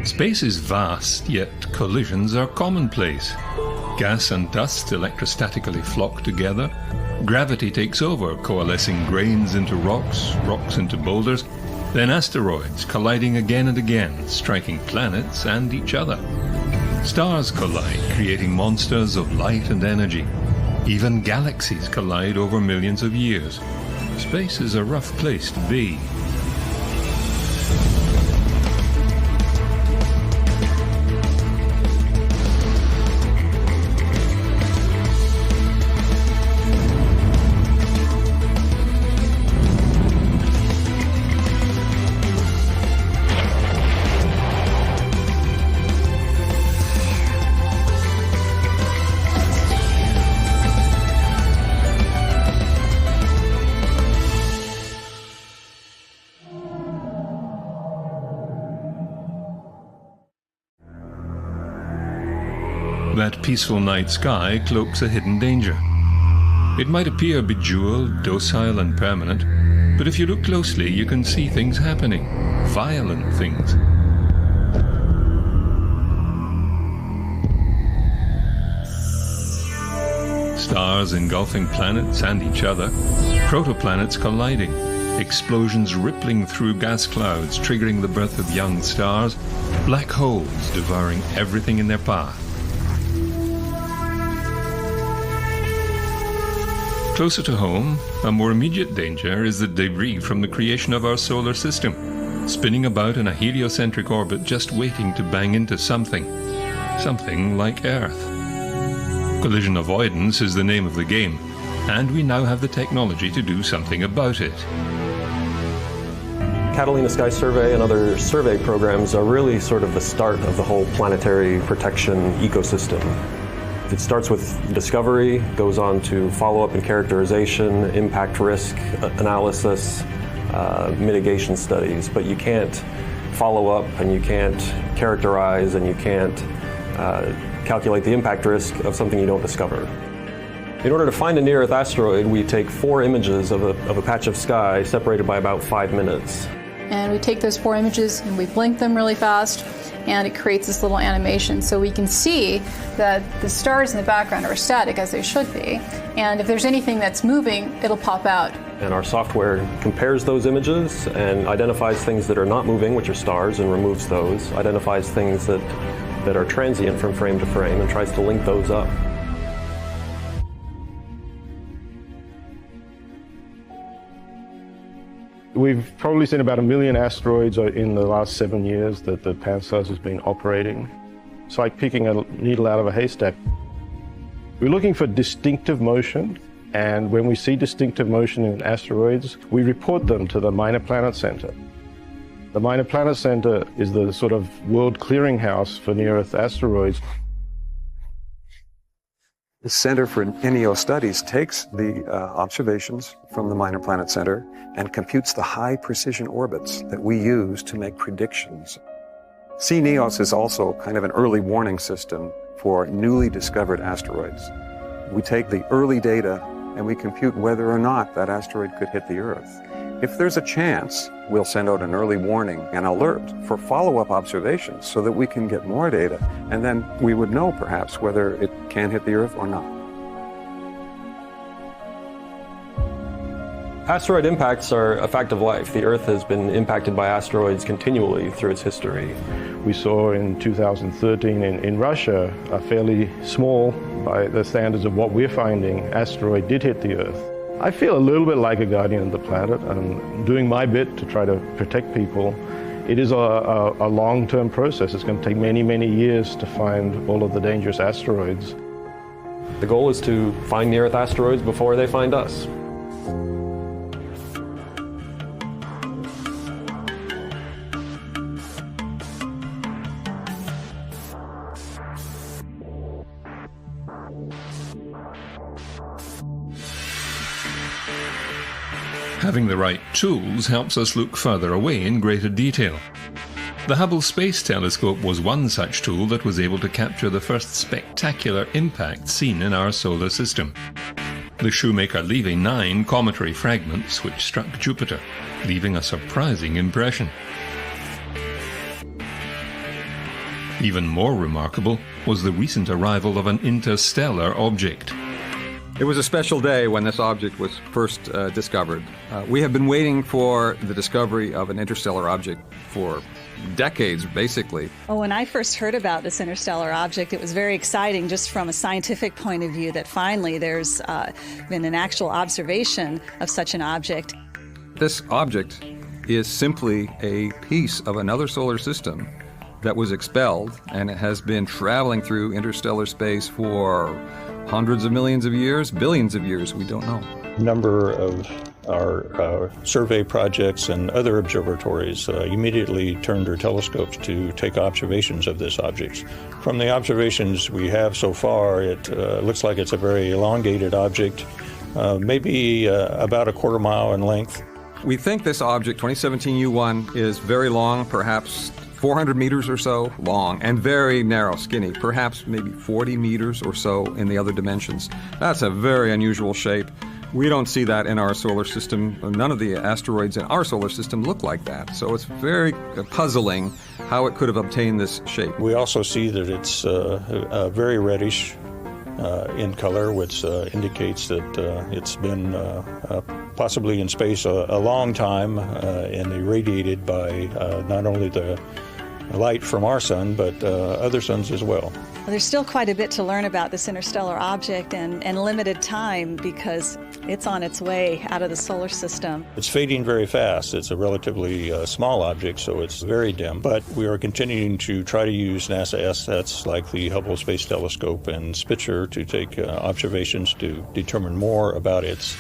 Space is vast, yet collisions are commonplace. Gas and dust electrostatically flock together. Gravity takes over, coalescing grains into rocks, rocks into boulders, then asteroids colliding again and again, striking planets and each other. Stars collide, creating monsters of light and energy. Even galaxies collide over millions of years. Space is a rough place to be. That peaceful night sky cloaks a hidden danger. It might appear bejeweled, docile and permanent, but if you look closely you can see things happening, violent things. Stars engulfing planets and each other, protoplanets colliding, explosions rippling through gas clouds triggering the birth of young stars, black holes devouring everything in their path. Closer to home, a more immediate danger is the debris from the creation of our solar system, spinning about in a heliocentric orbit just waiting to bang into something like Earth. Collision avoidance is the name of the game, and we now have the technology to do something about it. Catalina Sky Survey and other survey programs are really sort of the start of the whole planetary protection ecosystem. It starts with discovery, goes on to follow-up and characterization, impact risk analysis, mitigation studies, but you can't follow up and you can't characterize and you can't calculate the impact risk of something you don't discover. In order to find a near-Earth asteroid, we take 4 images of a patch of sky separated by about 5 minutes. And we take those 4 images and we blink them really fast, and it creates this little animation so we can see that the stars in the background are static, as they should be, and if there's anything that's moving, it'll pop out. And our software compares those images and identifies things that are not moving, which are stars, and removes those, identifies things that are transient from frame to frame, and tries to link those up. We've probably seen about 1 million asteroids in the last 7 years that the Pan-STARRS has been operating. It's like picking a needle out of a haystack. We're looking for distinctive motion, and when we see distinctive motion in asteroids, we report them to the Minor Planet Center. The Minor Planet Center is the sort of world clearinghouse for near-Earth asteroids. The Center for NEO Studies takes the observations from the Minor Planet Center and computes the high-precision orbits that we use to make predictions. CNEOS is also kind of an early warning system for newly discovered asteroids. We take the early data and we compute whether or not that asteroid could hit the Earth. If there's a chance, we'll send out an early warning, an alert for follow-up observations so that we can get more data, and then we would know perhaps whether it can hit the Earth or not. Asteroid impacts are a fact of life. The Earth has been impacted by asteroids continually through its history. We saw in 2013 in Russia, a fairly small, by the standards of what we're finding, asteroid did hit the Earth. I feel a little bit like a guardian of the planet and doing my bit to try to protect people. It is a long-term process. It's going to take many, many years to find all of the dangerous asteroids. The goal is to find near-Earth asteroids before they find us. Having the right tools helps us look further away in greater detail. The Hubble Space Telescope was one such tool that was able to capture the first spectacular impact seen in our solar system. The Shoemaker-Levy 9 cometary fragments which struck Jupiter, leaving a surprising impression. Even more remarkable was the recent arrival of an interstellar object. It was a special day when this object was first discovered. We have been waiting for the discovery of an interstellar object for decades, basically. Well, when I first heard about this interstellar object, it was very exciting just from a scientific point of view that finally there's been an actual observation of such an object. This object is simply a piece of another solar system that was expelled, and it has been traveling through interstellar space for hundreds of millions of years, billions of years, we don't know. A number of our survey projects and other observatories immediately turned their telescopes to take observations of this object. From the observations we have so far, it looks like it's a very elongated object, maybe about a quarter mile in length. We think this object, 2017 U1, is very long, perhaps 400 meters or so long, and very narrow, skinny, perhaps maybe 40 meters or so in the other dimensions. That's a very unusual shape. We don't see that in our solar system. None of the asteroids in our solar system look like that. So it's very puzzling how it could have obtained this shape. We also see that it's very reddish in color, which indicates that it's been possibly in space a long time and irradiated by not only the light from our sun, but other suns as well. There's still quite a bit to learn about this interstellar object and limited time because it's on its way out of the solar system. It's fading very fast. It's a relatively small object, so it's very dim. But we are continuing to try to use NASA assets like the Hubble Space Telescope and Spitzer to take observations to determine more about its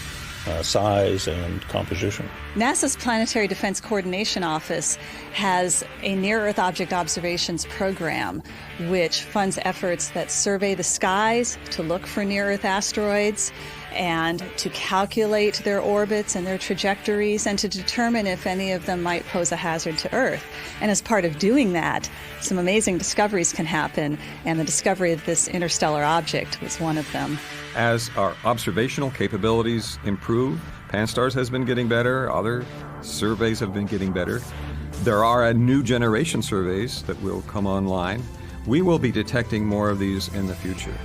size and composition. NASA's Planetary Defense Coordination Office has a near-Earth object observations program which funds efforts that survey the skies to look for near-Earth asteroids and to calculate their orbits and their trajectories and to determine if any of them might pose a hazard to Earth. And as part of doing that, some amazing discoveries can happen, and the discovery of this interstellar object was one of them. As our observational capabilities improve, Pan-STARRS has been getting better, other surveys have been getting better. There are a new generation surveys that will come online. We will be detecting more of these in the future.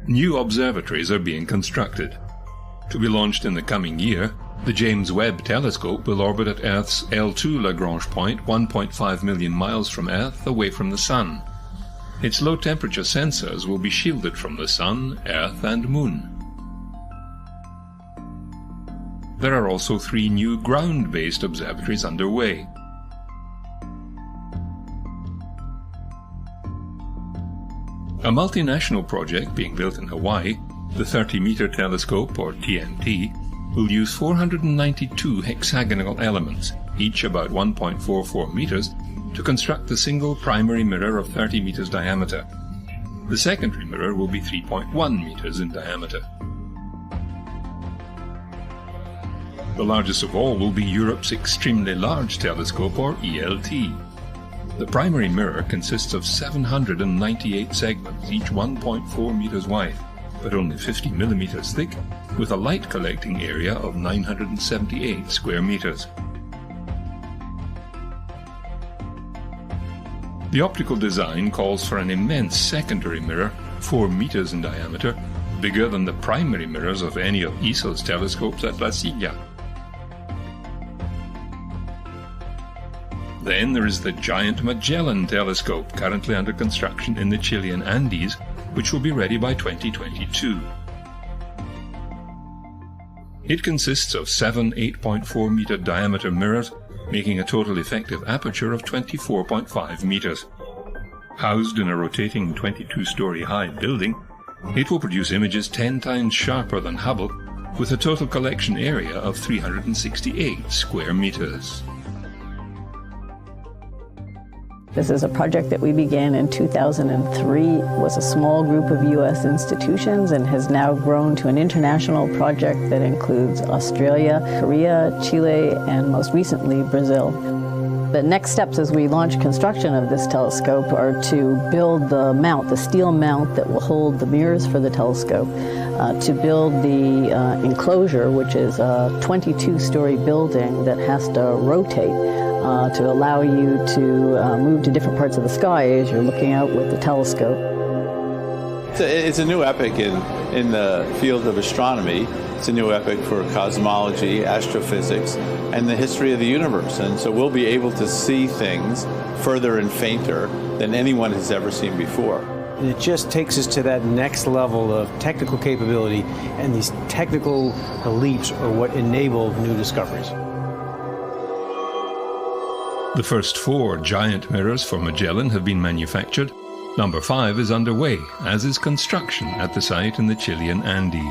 New observatories are being constructed. To be launched in the coming year, the James Webb Telescope will orbit at Earth's L2 Lagrange point 1.5 million miles from Earth, away from the Sun. Its low-temperature sensors will be shielded from the Sun, Earth and Moon. There are also 3 new ground-based observatories underway. A multinational project being built in Hawaii, the 30-meter telescope, or TMT, will use 492 hexagonal elements, each about 1.44 meters, to construct a single primary mirror of 30 meters diameter. The secondary mirror will be 3.1 meters in diameter. The largest of all will be Europe's Extremely Large Telescope, or ELT. The primary mirror consists of 798 segments, each 1.4 meters wide, but only 50 millimeters thick, with a light collecting area of 978 square meters. The optical design calls for an immense secondary mirror, 4 meters in diameter, bigger than the primary mirrors of any of ESO's telescopes at La Silla. Then there is the giant Magellan telescope, currently under construction in the Chilean Andes, which will be ready by 2022. It consists of 7 8.4 meter diameter mirrors, making a total effective aperture of 24.5 meters. Housed in a rotating 22-story high building, it will produce images 10 times sharper than Hubble, with a total collection area of 368 square meters. This is a project that we began in 2003. It was a small group of U.S. institutions and has now grown to an international project that includes Australia, Korea, Chile, and most recently Brazil. The next steps as we launch construction of this telescope are to build the mount, the steel mount that will hold the mirrors for the telescope, to build the enclosure, which is a 22-story building that has to rotate to allow you to move to different parts of the sky as you're looking out with the telescope. It's a new epoch in the field of astronomy. It's a new epoch for cosmology, astrophysics, and the history of the universe. And so we'll be able to see things further and fainter than anyone has ever seen before. It just takes us to that next level of technical capability, and these technical leaps are what enable new discoveries. The first 4 giant mirrors for Magellan have been manufactured. Number 5 is underway, as is construction at the site in the Chilean Andes.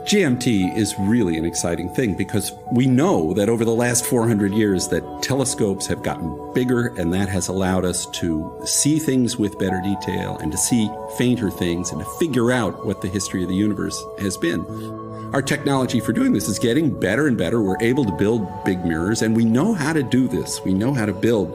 GMT is really an exciting thing because we know that over the last 400 years that telescopes have gotten bigger, and that has allowed us to see things with better detail and to see fainter things and to figure out what the history of the universe has been. Our technology for doing this is getting better and better. We're able to build big mirrors, and we know how to do this. We know how to build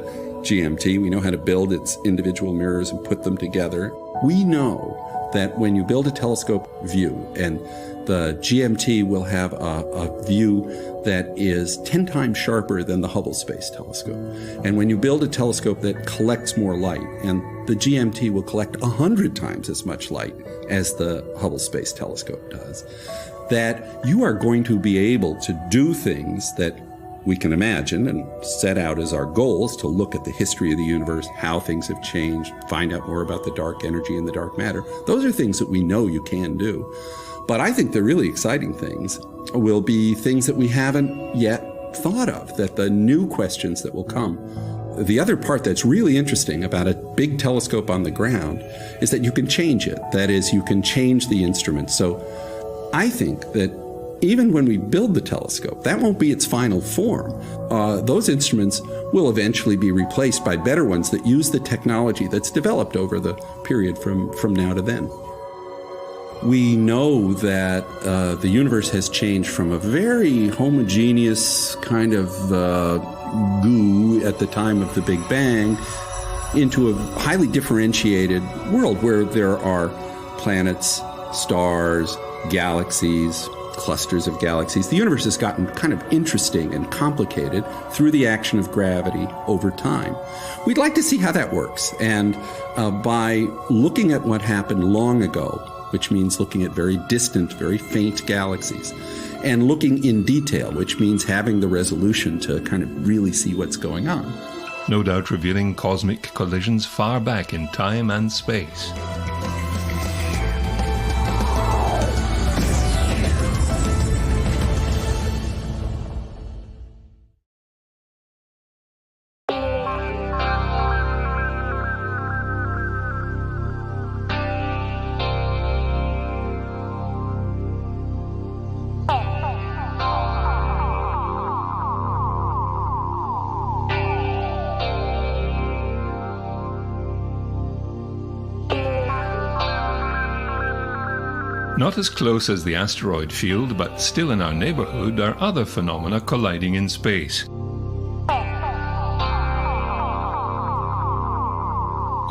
GMT. We know how to build its individual mirrors and put them together. We know that when you build a telescope view, and the GMT will have a view that is 10 times sharper than the Hubble Space Telescope. And when you build a telescope that collects more light, and the GMT will collect 100 times as much light as the Hubble Space Telescope does, that you are going to be able to do things that we can imagine and set out as our goals, to look at the history of the universe, how things have changed, find out more about the dark energy and the dark matter. Those are things that we know you can do. But I think the really exciting things will be things that we haven't yet thought of, that the new questions that will come. The other part that's really interesting about a big telescope on the ground is that you can change it. That is, you can change the instrument. So I think that even when we build the telescope, that won't be its final form. Those instruments will eventually be replaced by better ones that use the technology that's developed over the period from now to then. We know that the universe has changed from a very homogeneous kind of goo at the time of the Big Bang into a highly differentiated world where there are planets, stars, galaxies, clusters of galaxies. The universe has gotten kind of interesting and complicated through the action of gravity over time. We'd like to see how that works. And by looking at what happened long ago, which means looking at very distant, very faint galaxies, and looking in detail, which means having the resolution to kind of really see what's going on. No doubt revealing cosmic collisions far back in time and space. Not as close as the asteroid field, but still in our neighborhood, are other phenomena colliding in space.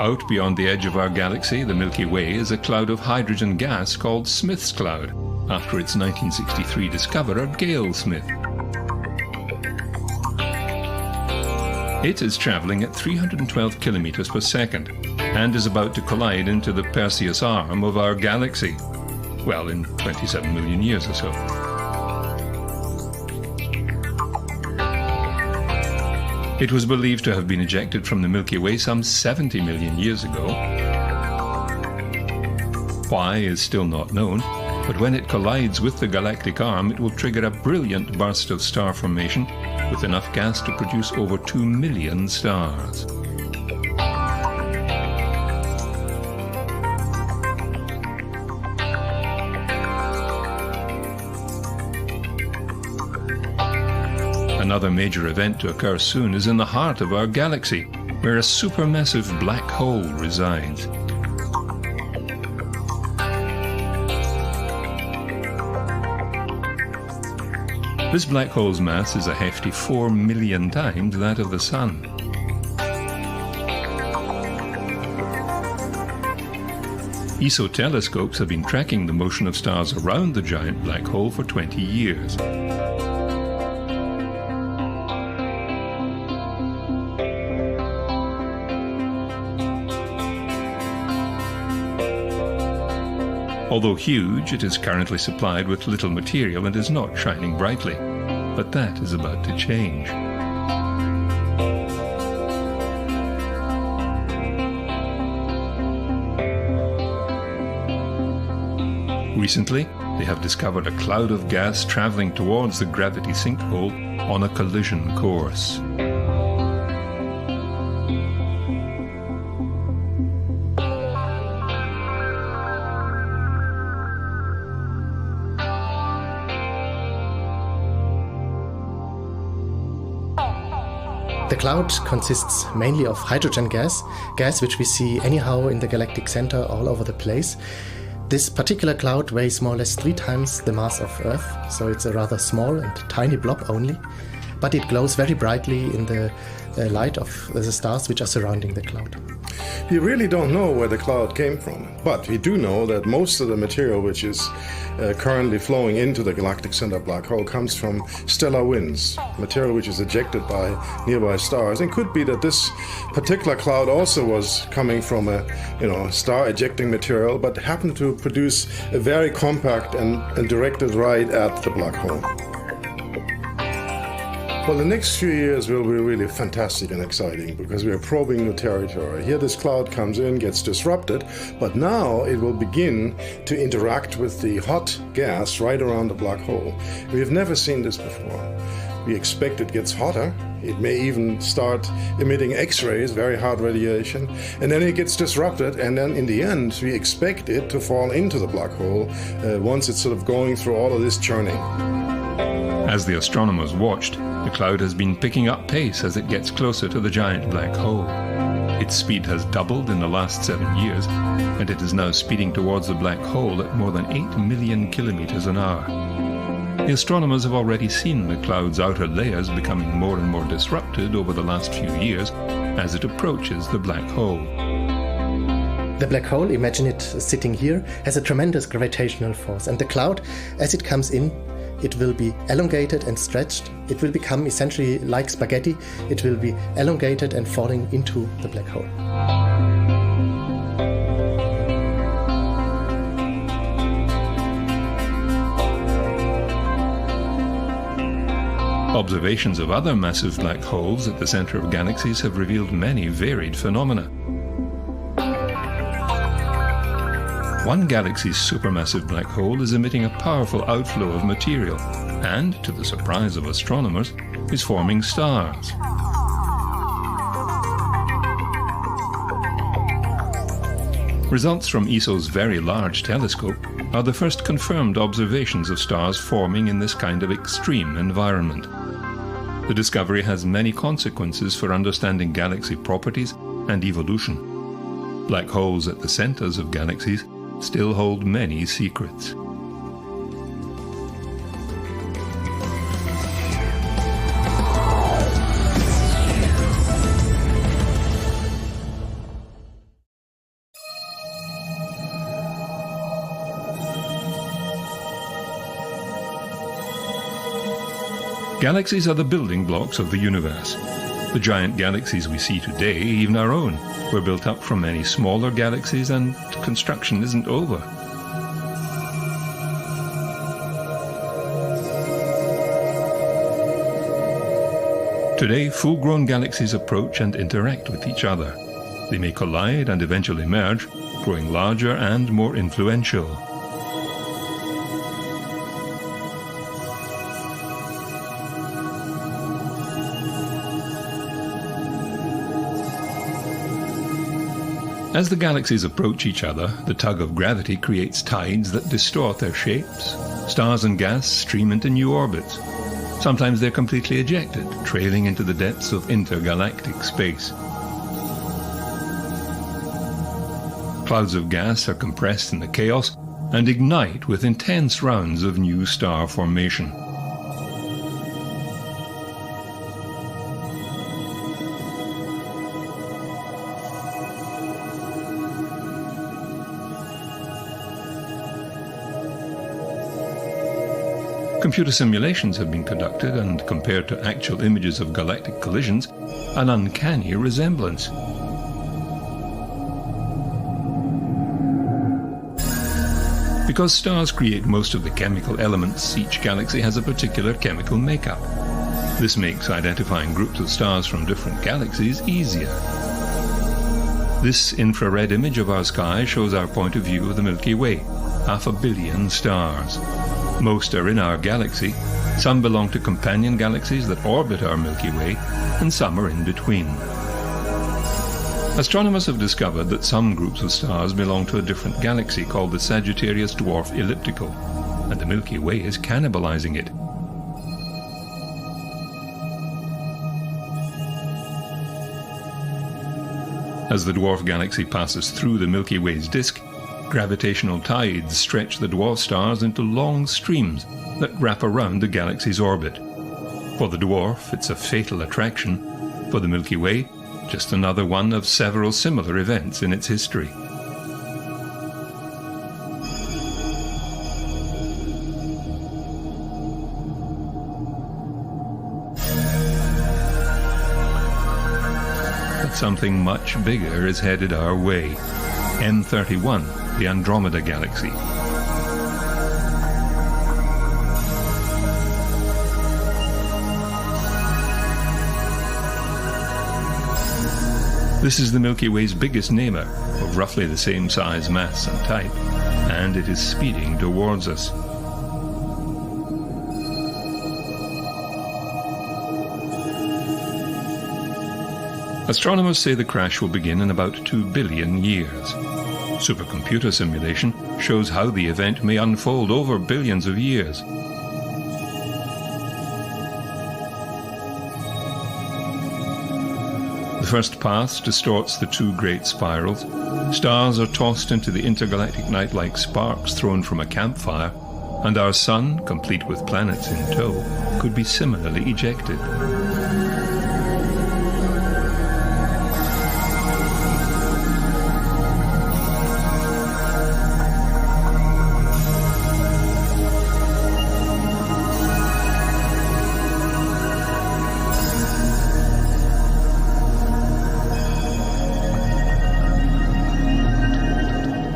Out beyond the edge of our galaxy, the Milky Way is a cloud of hydrogen gas called Smith's Cloud, after its 1963 discoverer, Gale Smith. It is traveling at 312 kilometers per second, and is about to collide into the Perseus arm of our galaxy. Well, in 27 million years or so. It was believed to have been ejected from the Milky Way some 70 million years ago. Why is still not known, but when it collides with the galactic arm, it will trigger a brilliant burst of star formation with enough gas to produce over 2 million stars. Another major event to occur soon is in the heart of our galaxy, where a supermassive black hole resides. This black hole's mass is a hefty 4 million times that of the Sun. ESO telescopes have been tracking the motion of stars around the giant black hole for 20 years. Although huge, it is currently supplied with little material and is not shining brightly. But that is about to change. Recently, they have discovered a cloud of gas traveling towards the gravity sinkhole on a collision course. The cloud consists mainly of hydrogen gas which we see anyhow in the galactic center all over the place. This particular cloud weighs more or less 3 times the mass of Earth, so it's a rather small and tiny blob only, but it glows very brightly in the light of the stars which are surrounding the cloud. We really don't know where the cloud came from, but we do know that most of the material which is currently flowing into the galactic center black hole comes from stellar winds, material which is ejected by nearby stars. And could be that this particular cloud also was coming from a star ejecting material, but happened to produce a very compact and directed right at the black hole. Well, the next few years will be really fantastic and exciting because we are probing new territory. Here this cloud comes in, gets disrupted, but now it will begin to interact with the hot gas right around the black hole. We have never seen this before. We expect it gets hotter. It may even start emitting X-rays, very hard radiation, and then it gets disrupted, and then in the end we expect it to fall into the black hole once it's sort of going through all of this churning. As the astronomers watched, the cloud has been picking up pace as it gets closer to the giant black hole. Its speed has doubled in the last 7 years, and it is now speeding towards the black hole at more than 8 million kilometers an hour. The astronomers have already seen the cloud's outer layers becoming more and more disrupted over the last few years as it approaches the black hole. The black hole, imagine it sitting here, has a tremendous gravitational force, and the cloud, as it comes in, it will be elongated and stretched. It will become essentially like spaghetti. It will be elongated and falling into the black hole. Observations of other massive black holes at the center of galaxies have revealed many varied phenomena. One galaxy's supermassive black hole is emitting a powerful outflow of material and, to the surprise of astronomers, is forming stars. Results from ESO's Very Large Telescope are the first confirmed observations of stars forming in this kind of extreme environment. The discovery has many consequences for understanding galaxy properties and evolution. Black holes at the centers of galaxies still hold many secrets. Galaxies are the building blocks of the universe. The giant galaxies we see today, even our own, were built up from many smaller galaxies, and construction isn't over. Today, full-grown galaxies approach and interact with each other. They may collide and eventually merge, growing larger and more influential. As the galaxies approach each other, the tug of gravity creates tides that distort their shapes. Stars and gas stream into new orbits. Sometimes they're completely ejected, trailing into the depths of intergalactic space. Clouds of gas are compressed in the chaos and ignite with intense rounds of new star formation. Computer simulations have been conducted and, compared to actual images of galactic collisions, an uncanny resemblance. Because stars create most of the chemical elements, each galaxy has a particular chemical makeup. This makes identifying groups of stars from different galaxies easier. This infrared image of our sky shows our point of view of the Milky Way, 500 million stars. Most are in our galaxy, some belong to companion galaxies that orbit our Milky Way, and some are in between. Astronomers have discovered that some groups of stars belong to a different galaxy called the Sagittarius Dwarf Elliptical, and the Milky Way is cannibalizing it. As the dwarf galaxy passes through the Milky Way's disk, gravitational tides stretch the dwarf stars into long streams that wrap around the galaxy's orbit. For the dwarf, it's a fatal attraction. For the Milky Way, just another one of several similar events in its history. But something much bigger is headed our way. M31, the Andromeda Galaxy. This is the Milky Way's biggest neighbor, of roughly the same size, mass and type, and it is speeding towards us. Astronomers say the crash will begin in about 2 billion years. Supercomputer simulation shows how the event may unfold over billions of years. The first path distorts the two great spirals. Stars are tossed into the intergalactic night like sparks thrown from a campfire, and our sun, complete with planets in tow, could be similarly ejected.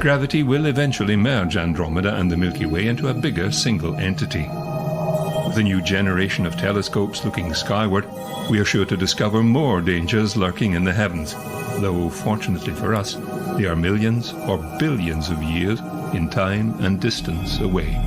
Gravity will eventually merge Andromeda and the Milky Way into a bigger single entity. With a new generation of telescopes looking skyward, we are sure to discover more dangers lurking in the heavens, though fortunately for us, they are millions or billions of years in time and distance away.